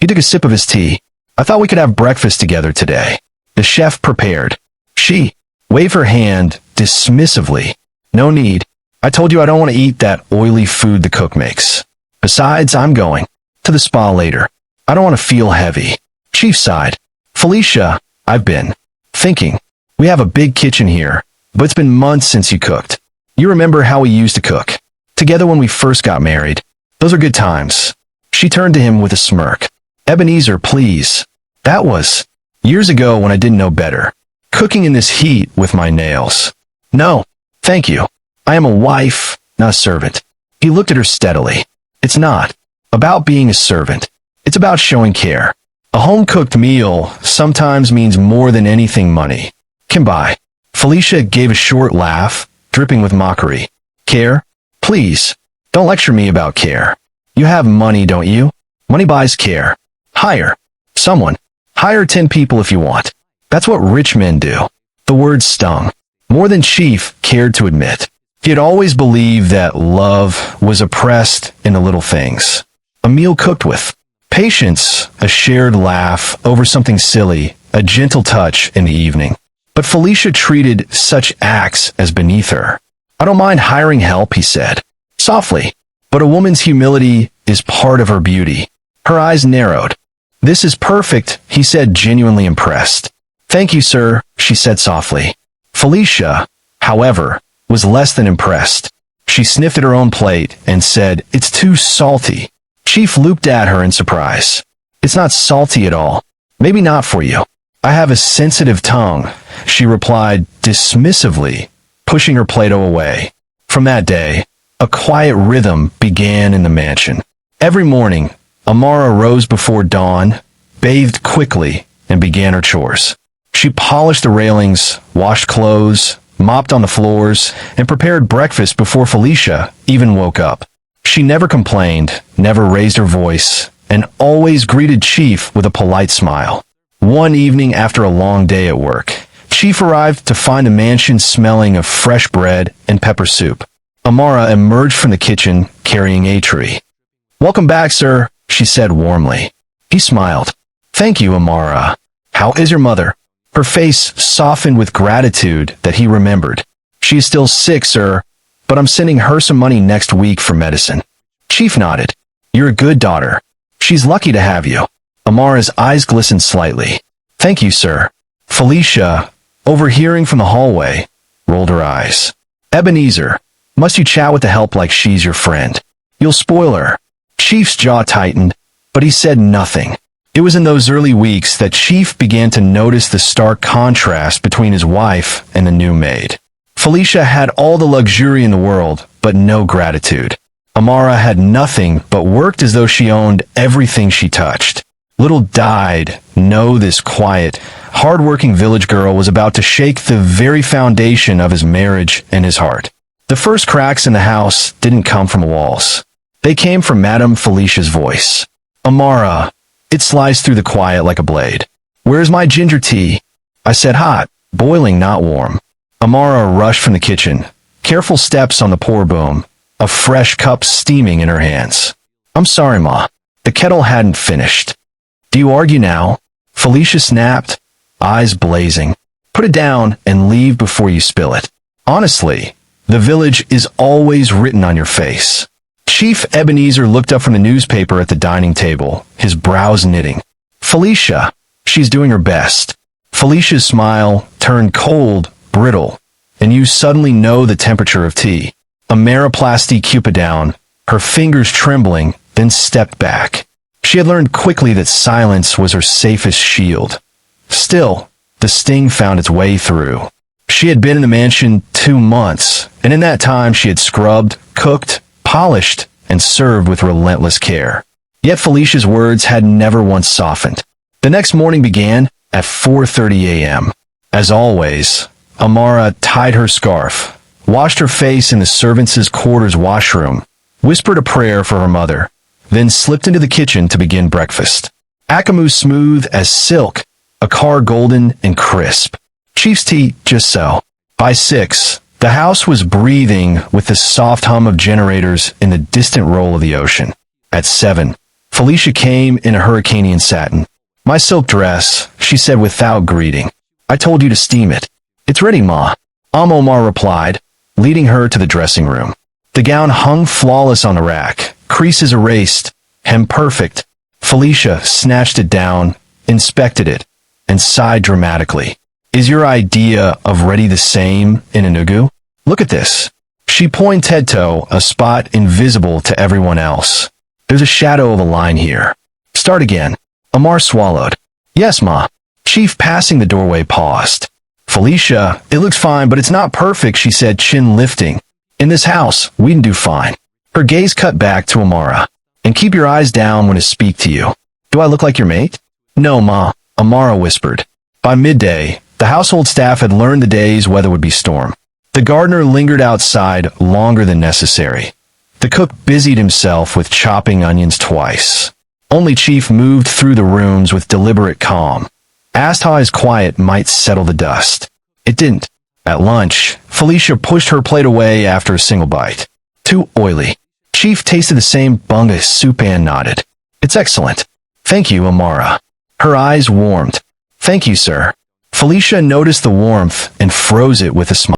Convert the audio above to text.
He took a sip of his tea. I thought we could have breakfast together today. The chef prepared. She waved her hand dismissively. No need. I told you I don't want to eat that oily food the cook makes. Besides, I'm going to the spa later. I don't want to feel heavy. Chief sighed. Felicia, I've been thinking. We have a big kitchen here, but it's been months since you cooked. You remember how we used to cook together when we first got married? Those are good times. She turned to him with a smirk. Ebenezer, please. That was years ago when I didn't know better. Cooking in this heat with my nails. No, thank you. I am a wife, not a servant. He looked at her steadily. It's not about being a servant. It's about showing care. A home-cooked meal sometimes means more than anything money can buy. Felicia gave a short laugh, dripping with mockery. Care? Please, don't lecture me about care. You have money, don't you? Money buys care. Hire someone. Hire 10 people if you want. That's what rich men do. The word stung. More than Chief cared to admit. He had always believed that love was oppressed in the little things. A meal cooked with patience, a shared laugh over something silly, a gentle touch in the evening. But Felicia treated such acts as beneath her. I don't mind hiring help, he said, softly, but a woman's humility is part of her beauty. Her eyes narrowed. This is perfect, he said, genuinely impressed. Thank you, sir, she said softly. Felicia, however, was less than impressed. She sniffed at her own plate and said, It's too salty. Chief looked at her in surprise. It's not salty at all. Maybe not for you. I have a sensitive tongue, she replied dismissively, pushing her Play-Doh away. From that day, a quiet rhythm began in the mansion. Every morning, Amara rose before dawn, bathed quickly, and began her chores. She polished the railings, washed clothes, mopped on the floors, and prepared breakfast before Felicia even woke up. She never complained, never raised her voice, and always greeted Chief with a polite smile. One evening after a long day at work, Chief arrived to find the mansion smelling of fresh bread and pepper soup. Amara emerged from the kitchen carrying a tray. Welcome back, sir, she said warmly. He smiled. Thank you, Amara. How is your mother? Her face softened with gratitude that he remembered. She is still sick, sir, but I'm sending her some money next week for medicine. Chief nodded. You're a good daughter. She's lucky to have you. Amara's eyes glistened slightly. Thank you, sir. Felicia, overhearing from the hallway, rolled her eyes. Ebenezer, must you chat with the help like she's your friend? You'll spoil her. Chief's jaw tightened, but he said nothing. It was in those early weeks that Chief began to notice the stark contrast between his wife and the new maid. Felicia had all the luxury in the world, but no gratitude. Amara had nothing but worked as though she owned everything she touched. Little died know this quiet, hard-working village girl was about to shake the very foundation of his marriage and his heart. The first cracks in the house didn't come from walls. They came from Madame Felicia's voice. Amara. It sliced through the quiet like a blade. Where's my ginger tea? I said hot, boiling, not warm. Amara rushed from the kitchen. Careful steps on the pour boom. A fresh cup steaming in her hands. I'm sorry, Ma. The kettle hadn't finished. Do you argue now? Felicia snapped, eyes blazing. Put it down and leave before you spill it. Honestly, the village is always written on your face. Chief Ebenezer looked up from the newspaper at the dining table, his brows knitting. Felicia, she's doing her best. Felicia's smile turned cold, brittle, and you suddenly know the temperature of tea. Ameriplasty Cupid down, her fingers trembling, then stepped back. She had learned quickly that silence was her safest shield. Still, the sting found its way through. She had been in the mansion 2 months, and in that time she had scrubbed, cooked, polished, and served with relentless care. Yet Felicia's words had never once softened. The next morning began at 4:30 a.m. As always, Amara tied her scarf, washed her face in the servants' quarters washroom, whispered a prayer for her mother, then slipped into the kitchen to begin breakfast. Akamu smooth as silk, a car golden and crisp. Chief's tea just so. By 6, the house was breathing with the soft hum of generators in the distant roll of the ocean. At 7, Felicia came in a hurricanian satin. My silk dress, she said without greeting. I told you to steam it. It's ready, Ma. Omar replied, leading her to the dressing room. The gown hung flawless on the rack, creases erased, hem perfect. Felicia snatched it down, inspected it, and sighed dramatically. Is your idea of ready the same in Enugu? Look at this. She pointed head-toe, a spot invisible to everyone else. There's a shadow of a line here. Start again. Amar swallowed. Yes, Ma. Chief passing the doorway paused. Felicia, it looks fine, but it's not perfect, she said, chin lifting. In this house, we can do fine. Her gaze cut back to Amara. And keep your eyes down when I speak to you. Do I look like your mate? No, Ma, Amara whispered. By midday, the household staff had learned the day's weather would be storm. The gardener lingered outside longer than necessary. The cook busied himself with chopping onions twice. Only Chief moved through the rooms with deliberate calm. Asked how his quiet might settle the dust. It didn't. At lunch, Felicia pushed her plate away after a single bite. Too oily. Chief tasted the same bunga soup and nodded. It's excellent. Thank you, Amara. Her eyes warmed. Thank you, sir. Felicia noticed the warmth and froze it with a smile.